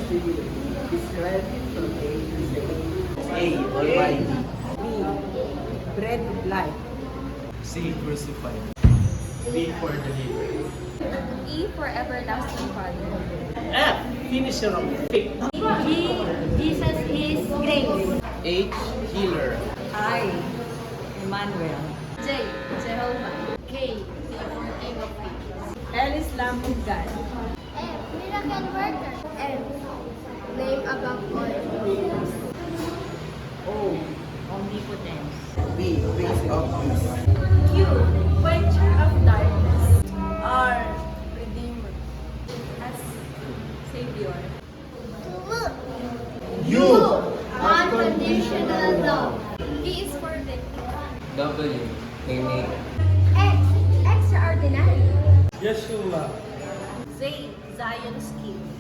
to you. Describe it from A to Z. A. Almighty. B. Bread of life. C. Crucified. B. For delivery. E for everlasting Father. F. Finisher of faith. G. Jesus is grace. H. Healer. I. Emmanuel. J. Jehovah. K. The fountain of peace. L is Lamb of God. M. Miracle worker. M. Name above all. O. Omnipotence. B. Prince of Peace. Q. Quencher of darkness. R. Redeemer. S. Savior. U. Unconditional love. V is for victory. W. Waymaker. X. Extraordinary. Yeshua. Z. Zion's King.